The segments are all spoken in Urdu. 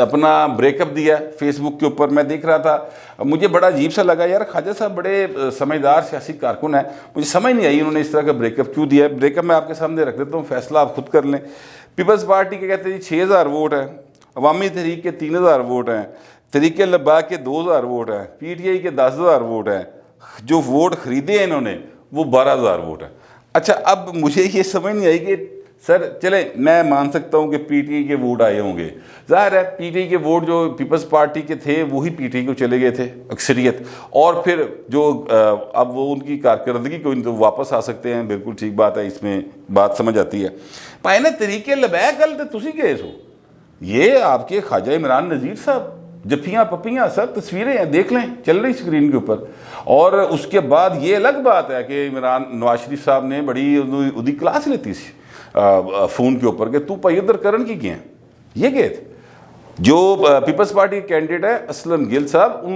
اپنا بریک اپ دیا فیس بک کے اوپر. میں دیکھ رہا تھا, مجھے بڑا عجیب سا لگا, یار خواجہ صاحب بڑے سمجھدار سیاسی کارکن ہیں, مجھے سمجھ نہیں آئی انہوں نے اس طرح کا بریک اپ کیوں دیا. بریک اپ میں آپ کے سامنے رکھ دیتا ہوں, فیصلہ آپ خود کر لیں. پیپلز پارٹی کے کہتے ہیں 6,000 ووٹ ہیں, عوامی تحریک کے 3,000 ووٹ ہیں, تحریک لبیک کے 2,000 ووٹ ہیں, پی ٹی آئی کے 10,000 ووٹ ہیں, جو ووٹ خریدے ہیں انہوں نے وہ 12,000 ووٹ ہیں. اچھا اب مجھے یہ سمجھ نہیں آئی کہ سر چلیں میں مان سکتا ہوں کہ پی ٹی آئی کے ووٹ آئے ہوں گے, ظاہر ہے پی ٹی آئی کے ووٹ جو پیپلز پارٹی کے تھے وہی پی ٹی آئی کو چلے گئے تھے اکثریت, اور پھر جو اب وہ ان کی کارکردگی کو تو واپس آ سکتے ہیں, بالکل ٹھیک بات ہے, اس میں بات سمجھ آتی ہے. پائے نا طریق لبیک گل تو تسی گئے سو, یہ آپ کے خواجہ عمران نذیر صاحب جفیاں پپیاں سر تصویریں ہیں, دیکھ لیں چل رہی اسکرین کے اوپر. اور اس کے بعد یہ الگ بات ہے کہ نواز شریف صاحب نے بڑی ادھی کلاس لیتی سی فون کے اوپر کہ تو پائی ادھر کرن کی ہیں, یہ گئے تھے. جو پیپلز پارٹی کے کینڈیڈیٹ ہیں اسلم گل صاحب,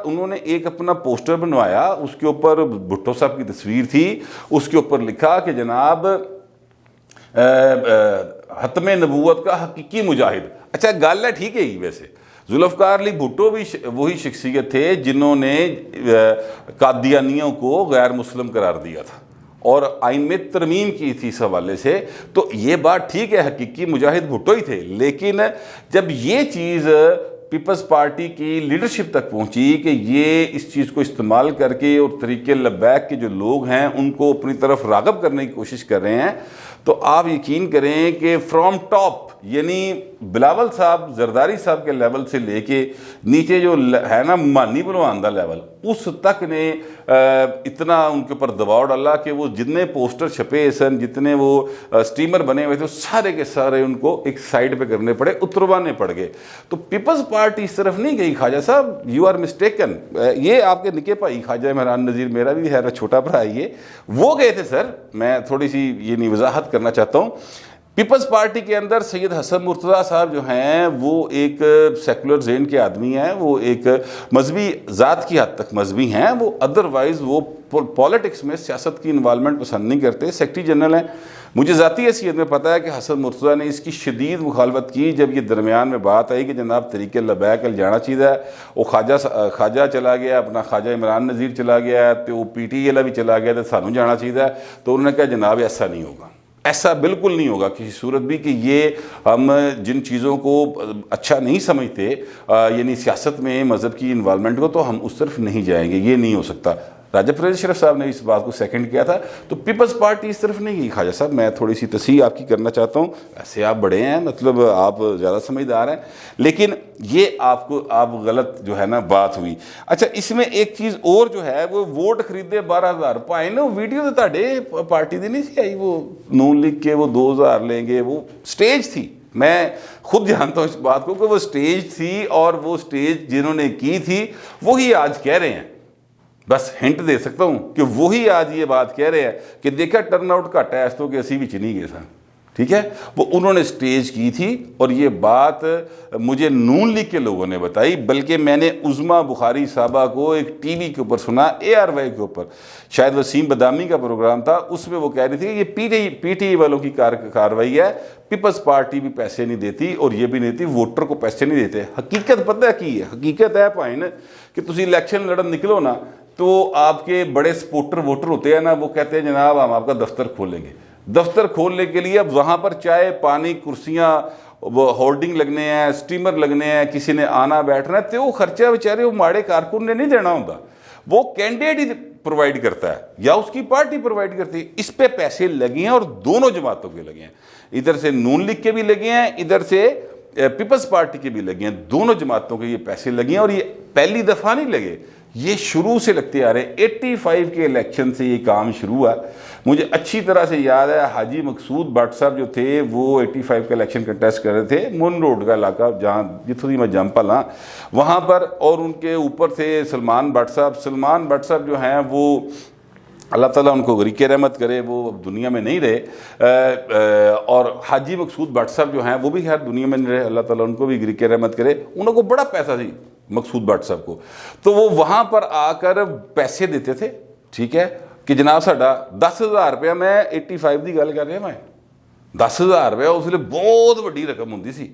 انہوں نے ایک اپنا پوسٹر بنوایا, اس کے اوپر بھٹو صاحب کی تصویر تھی, اس کے اوپر لکھا کہ جناب ختم نبوت کا حقیقی مجاہد. اچھا گل ہے ٹھیک ہے ہی, ویسے ذوالفقار علی بھٹو بھی وہی شخصیت تھے جنہوں نے قادیانیوں کو غیر مسلم قرار دیا تھا اور آئین میں ترمیم کی تھی اس حوالے سے. تو یہ بات ٹھیک ہے, حقیقی مجاہد بھٹو ہی تھے, لیکن جب یہ چیز پیپلز پارٹی کی لیڈرشپ تک پہنچی کہ یہ اس چیز کو استعمال کر کے اور طریق لبیک کے جو لوگ ہیں ان کو اپنی طرف راغب کرنے کی کوشش کر رہے ہیں, تو آپ یقین کریں کہ فرام ٹاپ یعنی بلاول صاحب زرداری صاحب کے لیول سے لے کے نیچے جو ہے نا مانی بلوان دا لیول, اس تک نے اتنا ان کے اوپر دباؤ ڈالا کہ وہ جتنے پوسٹر چھپے سن, جتنے وہ سٹیمر بنے ہوئے تھے, سارے کے سارے ان کو ایک سائڈ پہ کرنے پڑے, اتروانے پڑ گئے. تو پیپلز پارٹی اس طرف نہیں گئی. خواجہ صاحب یو آر مسٹیکن, یہ آپ کے نکے بھائی خواجہ عمران نذیر, میرا بھی ہے چھوٹا بھرا ہے یہ, وہ گئے تھے سر. میں تھوڑی سی یہ وضاحت کرنا چاہتا ہوں. پیپلز پارٹی کے اندر سید حسن مرتضیٰ صاحب جو ہیں وہ ایک سیکولر ذہن کے آدمی ہیں, وہ ایک مذہبی ذات کی حد تک مذہبی ہیں, وہ ادروائز وہ پولیٹکس میں سیاست کی انوالومنٹ پسند نہیں کرتے, سیکٹری جنرل ہیں. مجھے ذاتی حیثیت میں پتہ ہے کہ حسن مرتضیٰ نے اس کی شدید مخالفت کی جب یہ درمیان میں بات آئی کہ جناب طریق لبیک جانا چاہیے. وہ خواجہ چلا گیا, اپنا خواجہ عمران نذیر چلا گیا, تو وہ پی ٹی آئی بھی چلا گیا, تو سانوں جانا چاہیے. تو انہوں نے کہا جناب ایسا نہیں ہوگا, ایسا بالکل نہیں ہوگا کسی صورت بھی, کہ یہ ہم جن چیزوں کو اچھا نہیں سمجھتے یعنی سیاست میں مذہب کی انوالومنٹ کو, تو ہم اس طرف نہیں جائیں گے, یہ نہیں ہو سکتا. راجہ پرویز شرف صاحب نے اس بات کو سیکنڈ کیا تھا. تو پیپلز پارٹی اس طرف نہیں گئی. خواجہ صاحب میں تھوڑی سی تصحیح آپ کی کرنا چاہتا ہوں, ایسے آپ بڑے ہیں, مطلب آپ زیادہ سمجھدار ہیں, لیکن یہ آپ غلط جو ہے نا بات ہوئی. اچھا اس میں ایک چیز اور جو ہے, وہ ووٹ خریدے 12,000 پائے نا, ویڈیو تو تاڑے پارٹی دی نہیں سی آئی, وہ نون لیگ کے وہ 2,000 لیں گے, وہ سٹیج تھی. میں خود جانتا ہوں اس بات کو کہ وہ سٹیج تھی, اور وہ سٹیج جنہوں نے کی تھی وہی آج کہہ رہے ہیں. بس ہنٹ دے سکتا ہوں کہ وہی آج یہ بات کہہ رہے ہیں کہ دیکھا ٹرن آؤٹ گھٹ ہے, اس تو کہ اسی بھی چنی گئے سن. ٹھیک ہے, وہ انہوں نے سٹیج کی تھی, اور یہ بات مجھے نون لیگ کے لوگوں نے بتائی, بلکہ میں نے عظمیٰ بخاری صاحبہ کو ایک ٹی وی کے اوپر سنا, ARY کے اوپر, شاید وسیم بدامی کا پروگرام تھا, اس میں وہ کہہ رہی تھی کہ یہ پی ٹی آئی والوں کی کارروائی ہے, پیپلز پارٹی بھی پیسے نہیں دیتی اور یہ بھی نہیں دیتی, ووٹر کو پیسے نہیں دیتے. حقیقت پتہ ہے کی ہے, حقیقت ہے پائن کہ تسی الیکشن لڑن نکلو نا, تو آپ کے بڑے سپورٹر ووٹر ہوتے ہیں نا, وہ کہتے ہیں جناب ہم آپ کا دفتر کھولیں گے. دفتر کھولنے کے لیے اب وہاں پر چائے پانی کرسیاں وہ ہولڈنگ لگنے ہیں, سٹیمر لگنے ہیں, کسی نے آنا بیٹھنا ہے, تو وہ خرچہ بیچارے وہ ماڑے کارکن نے نہیں دینا ہوتا, وہ کینڈیڈیٹ ہی پرووائڈ کرتا ہے یا اس کی پارٹی پرووائڈ کرتی ہے. اس پہ پیسے لگے ہیں اور دونوں جماعتوں کے لگے ہیں, ادھر سے نون لیگ کے بھی لگے ہیں, ادھر سے پیپلز پارٹی کے بھی لگے ہیں, دونوں جماعتوں کے یہ پیسے لگے ہیں. اور یہ پہلی دفعہ نہیں لگے, یہ شروع سے لگتے آ رہے ہیں. 85 کے الیکشن سے یہ کام شروع ہوا. مجھے اچھی طرح سے یاد ہے حاجی مقصود بٹ صاحب جو تھے وہ 85 کا الیکشن کنٹیسٹ کر رہے تھے, مون روڈ کا علاقہ جہاں جتوں میں جمپل ہاں وہاں پر, اور ان کے اوپر تھے سلمان بٹ صاحب. سلمان بٹ صاحب جو ہیں وہ اللہ تعالیٰ ان کو غریق رحمت کرے, وہ دنیا میں نہیں رہے, اور حاجی مقصود بٹ صاحب جو ہیں وہ بھی خیر دنیا میں نہیں رہے, اللہ تعالیٰ ان کو بھی غریق رحمت کرے. انہوں کو بڑا پیسہ تھی مقصود بٹ صاحب کو, تو وہ وہاں پر آ کر پیسے دیتے تھے. ٹھیک ہے کہ جناب ساڈا 10,000 روپیہ, میں 85 کی گل کر رہا, میں 10,000 روپیہ اس لیے بہت وڈی رقم ہوندی سی.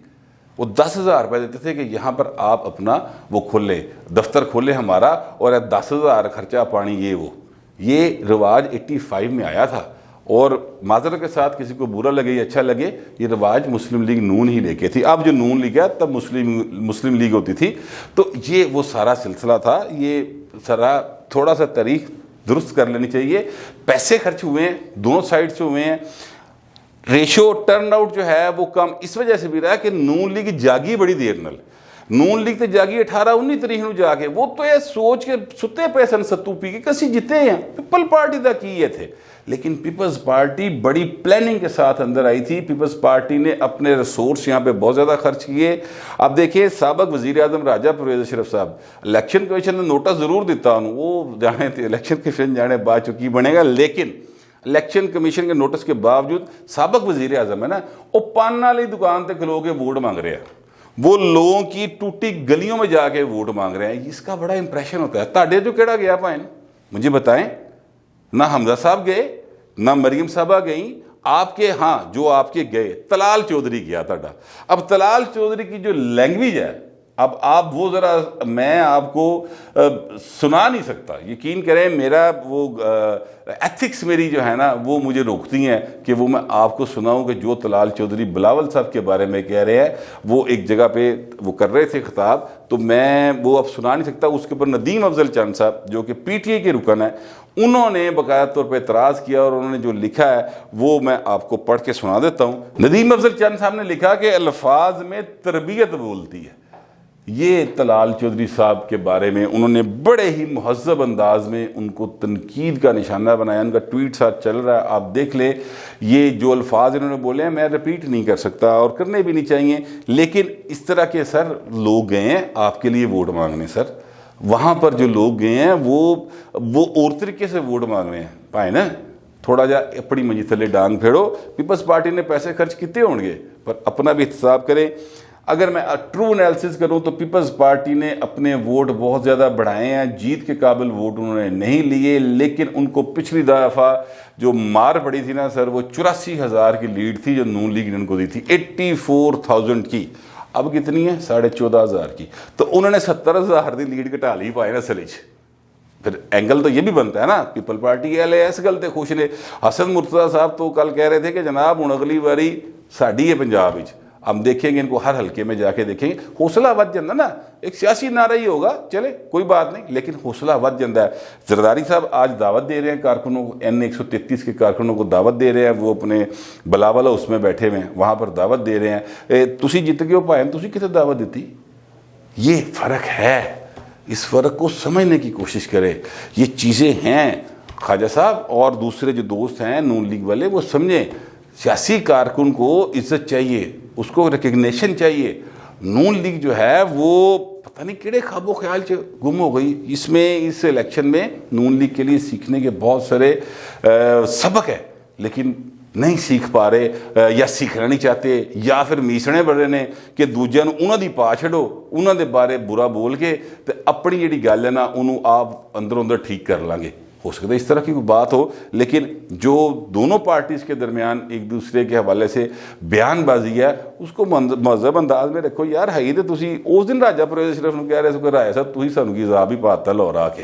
وہ 10,000 روپے دیتے تھے کہ یہاں پر آپ اپنا وہ کھولیں، دفتر کھولیں ہمارا، اور 10,000 خرچہ پانی یہ رواج 85 میں آیا تھا۔ اور معذرت کے ساتھ کسی کو برا لگے یا اچھا لگے، یہ رواج مسلم لیگ نون ہی لے کے تھی۔ اب جو نون لیگ ہے تب مسلم لیگ ہوتی تھی، تو یہ وہ سارا سلسلہ تھا۔ یہ سارا تھوڑا سا تاریخ درست کر لینی چاہیے۔ پیسے خرچ ہوئے ہیں، دونوں سائڈ سے ہوئے ہیں۔ ریشو ٹرن آؤٹ جو ہے وہ کم اس وجہ سے بھی رہا ہے کہ نون لیگ جاگی بڑی دیر نال، نون لیگ تے جاگی 18-19 تاریخ نو جا کے، وہ تو یہ سوچ کے ستے پے سن ستو پی کے کسی جتے ہیں پیپل پارٹی دا کی یہ تھے، لیکن پیپلز پارٹی بڑی پلاننگ کے ساتھ اندر آئی تھی۔ پیپلز پارٹی نے اپنے ریسورس یہاں پہ بہت زیادہ خرچ کیے۔ اب دیکھیں سابق وزیر اعظم راجہ پرویز اشرف صاحب، الیکشن کمیشن نے نوٹس ضرور دیتا انہوں، وہ جانے تھے الیکشن کمیشن جانے بعد چکی بنے گا، لیکن الیکشن کمیشن کے نوٹس کے باوجود سابق وزیر اعظم ہے نا، وہ پان والی دکان تے کھلو کے ووٹ مانگ رہے ہیں، وہ لوگوں کی ٹوٹی گلیوں میں جا کے ووٹ مانگ رہے ہیں۔ اس کا بڑا امپریشن ہوتا ہے۔ تاڑے جو کیڑا گیا پائیں مجھے بتائیں، نہ حمزہ صاحب گئے نہ مریم صاحبہ گئیں، آپ کے ہاں جو آپ کے گئے طلال چودھری گیا تھا۔ اب طلال چودھری کی جو لینگویج ہے، اب آپ وہ ذرا میں آپ کو سنا نہیں سکتا، یقین کریں میرا وہ ایتھکس میری جو ہے نا وہ مجھے روکتی ہیں کہ وہ میں آپ کو سناؤں کہ جو طلال چودھری بلاول صاحب کے بارے میں کہہ رہے ہیں، وہ ایک جگہ پہ وہ کر رہے تھے خطاب، تو میں وہ اب سنا نہیں سکتا۔ اس کے اوپر ندیم افضل چند صاحب جو کہ پی ٹی اے کے رکن ہیں، انہوں نے باقاعدہ طور پہ اعتراض کیا، اور انہوں نے جو لکھا ہے وہ میں آپ کو پڑھ کے سنا دیتا ہوں۔ ندیم افضل چند صاحب نے لکھا کہ الفاظ میں تربیت بولتی ہے۔ یہ طلال چودھری صاحب کے بارے میں انہوں نے بڑے ہی مہذب انداز میں ان کو تنقید کا نشانہ بنایا، ان کا ٹویٹ ساتھ چل رہا ہے، آپ دیکھ لیں۔ یہ جو الفاظ انہوں نے بولے ہیں میں ریپیٹ نہیں کر سکتا اور کرنے بھی نہیں چاہیے، لیکن اس طرح کے سر لوگ گئے ہیں آپ کے لیے ووٹ مانگنے، سر وہاں پر جو لوگ گئے ہیں وہ اور طریقے سے ووٹ مانگ رہے ہیں، پائے نا تھوڑا جا اپنی منجی تھلے ڈانگ پھیڑو۔ پیپلز پارٹی نے پیسے خرچ کیتے ہوں گے، پر اپنا بھی احتساب کریں۔ اگر میں ٹرو انالیسس کروں تو پیپلز پارٹی نے اپنے ووٹ بہت زیادہ بڑھائے ہیں، جیت کے قابل ووٹ انہوں نے نہیں لیے، لیکن ان کو پچھلی دفعہ جو مار پڑی تھی نا سر، وہ 84,000 کی لیڈ تھی جو نون لیگ نے ان کو دی تھی، 84,000 کی، اب کتنی ہے 14,500 کی، تو انہوں نے 70,000 دی لیڈ گھٹا لی پائے نا سلیج۔ پھر اینگل تو یہ بھی بنتا ہے نا، پیپل پارٹی والے اس گل تے خوش نے۔ حسن مرتضیٰ صاحب تو کل کہہ رہے تھے کہ جناب ہن اگلی باری ساڈی ہے پنجاب وچ، ہم دیکھیں گے ان کو ہر حلقے میں جا کے دیکھیں گے، حوصلہ ود جاندہ نا، ایک سیاسی نعرہ ہی ہوگا چلے کوئی بات نہیں، لیکن حوصلہ ود جاندہ ہے۔ زرداری صاحب آج دعوت دے رہے ہیں کارکنوں کو، N133 کے کارکنوں کو دعوت دے رہے ہیں، وہ اپنے بلاول ہاؤس میں بیٹھے ہوئے ہیں، وہاں پر دعوت دے رہے ہیں۔ تسی جت گئے ہو پائیں، تسی کتے دعوت دیتی؟ یہ فرق ہے، اس فرق کو سمجھنے کی کوشش کرے، یہ چیزیں ہیں۔ خواجہ صاحب اور دوسرے جو دوست ہیں نون لیگ والے وہ سمجھیں، سیاسی کارکن کو عزت چاہیے، اس کو ریکگنیشن چاہیے۔ نون لیگ جو ہے وہ پتہ نہیں کیڑے خواب و خیال سے گم ہو گئی۔ اس الیکشن میں نون لیگ کے لیے سیکھنے کے بہت سارے سبق ہے، لیکن نہیں سیکھ پا رہے، یا سیکھنا نہیں چاہتے، یا پھر میسنے بڑے نے کہ دوجے نو انہاں دی پا چھڑو، انہاں دے بارے برا بول کے تے اپنی جڑی گل ہے نا انہوں آپ اندر اندر ٹھیک کر لیں گے۔ ہو سکتا ہے اس طرح کی کوئی بات ہو، لیکن جو دونوں پارٹیز کے درمیان ایک دوسرے کے حوالے سے بیان بازی ہے اس کو مہذب انداز میں رکھو۔ یار ہے تو تسی اس دن راجہ پرویز اشرف نے کہہ رہے سو رائے صاحب تھی سانو کی عذاب ہی پاتا لاہور آ کے،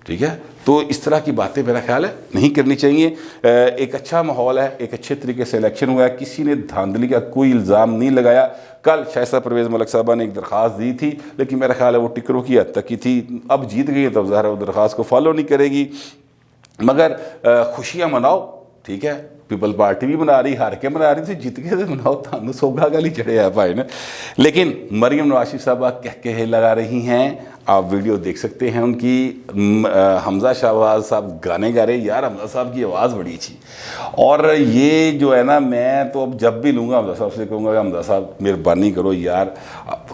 ٹھیک ہے؟ تو اس طرح کی باتیں میرا خیال ہے نہیں کرنی چاہیے۔ ایک اچھا ماحول ہے، ایک اچھے طریقے سے الیکشن ہوا ہے، کسی نے دھاندلی کا کوئی الزام نہیں لگایا۔ کل شائستہ پرویز ملک صاحبہ نے ایک درخواست دی تھی، لیکن میرا خیال ہے وہ ٹکروں کی حد تک کی تھی، اب جیت گئی ہے تو ظاہر ہے وہ درخواست کو فالو نہیں کرے گی۔ مگر خوشیاں مناؤ، ٹھیک ہے؟ پیپل پارٹی بھی منا رہی، ہار کے منا رہی تھی، جیت کے مناؤ، تھانو سوگا گل ہی چڑھے ہے بھائی نے۔ لیکن مریم نواز شریف صاحبہ کہے لگا رہی ہیں، آپ ویڈیو دیکھ سکتے ہیں ان کی۔ حمزہ شہباز صاحب گانے گا رہے، یار حمزہ صاحب کی آواز بڑی اچھی، اور یہ جو ہے نا میں تو اب جب بھی لوں گا حمزہ صاحب سے کہوں گا کہ حمزہ صاحب مہربانی کرو یار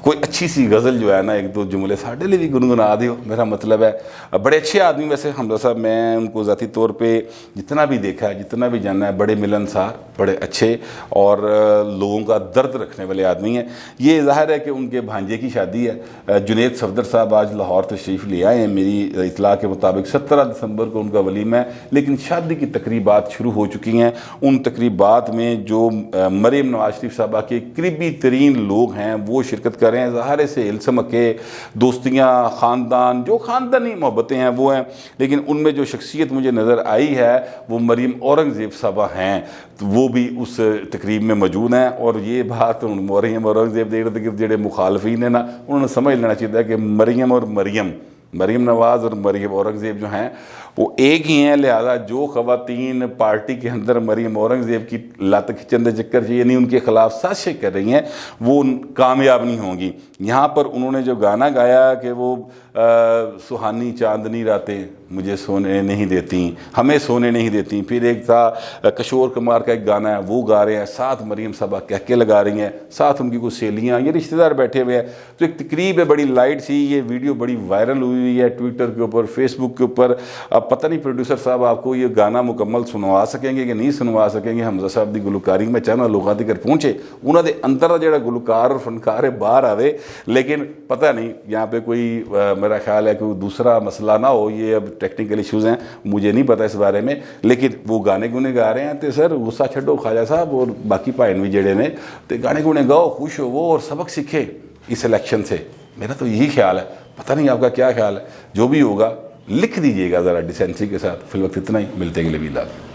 کوئی اچھی سی غزل جو ہے نا ایک دو جملے ساڈے لیے بھی گنگنا دیو، میرا مطلب ہے۔ بڑے اچھے آدمی ویسے حمزہ صاحب، میں ان کو ذاتی طور پہ جتنا بھی دیکھا ہے، جتنا بھی جانا ہے، بڑے ملنسار، بڑے اچھے اور لوگوں کا درد رکھنے والے آدمی ہیں۔ یہ ظاہر ہے کہ ان کے بھانجے کی شادی ہے۔ جنید صفدر صاحب آج لاہور تشریف لے آئے ہیں، میری اطلاع کے مطابق 17 دسمبر کو ان کا ولیمہ ہے، لیکن شادی کی تقریبات شروع ہو چکی ہیں۔ ان تقریبات میں جو مریم نواز شریف صاحبہ کے قریبی ترین لوگ ہیں وہ شرکت کر رہے ہیں۔ ظاہر سے السمکے دوستیاں، خاندان، جو خاندانی محبتیں ہیں وہ ہیں، لیکن ان میں جو شخصیت مجھے نظر آئی ہے وہ مریم اورنگزیب صاحبہ ہیں، وہ بھی اس تقریب میں موجود ہیں۔ اور یہ بات مریم اورنگزیب دے جڑے مخالفین ہیں نا، انہوں نے سمجھ لینا چاہیے کہ مریم نواز اور مریم اورنگزیب جو ہیں وہ ایک ہی ہیں، لہذا جو خواتین پارٹی کے اندر مریم اورنگزیب کی لت کھچن دے چکر یعنی ان کے خلاف سازشیں کر رہی ہیں، وہ کامیاب نہیں ہوں گی۔ یہاں پر انہوں نے جو گانا گایا کہ وہ سہانی چاندنی راتیں مجھے سونے نہیں دیتی، ہمیں سونے نہیں دیتی، پھر ایک تھا کشور کمار کا ایک گانا ہے وہ گا رہے ہیں، ساتھ مریم صاحبہ کہکے لگا رہی ہیں، ساتھ ان کی کچھ سہیلیاں، یہ رشتہ دار بیٹھے ہوئے ہیں۔ تو ایک تقریب ہے، بڑی لائٹ سی، یہ ویڈیو بڑی وائرل ہوئی ہے ٹویٹر کے اوپر، فیس بک کے اوپر۔ اب پتہ نہیں پروڈیوسر صاحب آپ کو یہ گانا مکمل سنوا سکیں گے کہ نہیں سنوا سکیں گے۔ حمزہ صاحب دی گلوکاری میں چاہنا لوگاں تک پہنچے، انہوں دے اندر جڑا گلوکار اور فنکار ہے باہر آوے، لیکن پتہ نہیں یہاں پہ کوئی میرا خیال ہے کہ دوسرا مسئلہ نہ ہو، یہ اب ٹیکنیکل ایشوز ہیں، مجھے نہیں پتہ اس بارے میں، لیکن وہ گانے گونے گا رہے ہیں۔ تو سر غصہ چھڈو خواجہ صاحب اور باقی بھائن بھی جڑے نے، تو گانے گونے گاؤ، خوش ہو اور سبق سیکھے اس الیکشن سے، میرا تو یہی خیال ہے۔ پتہ نہیں آپ کا کیا خیال ہے، جو بھی ہوگا لکھ دیجئے گا ذرا ڈیسینسی کے ساتھ۔ فی الوقت اتنا ہی، ملتے ہیں اگلے ویڈیو میں۔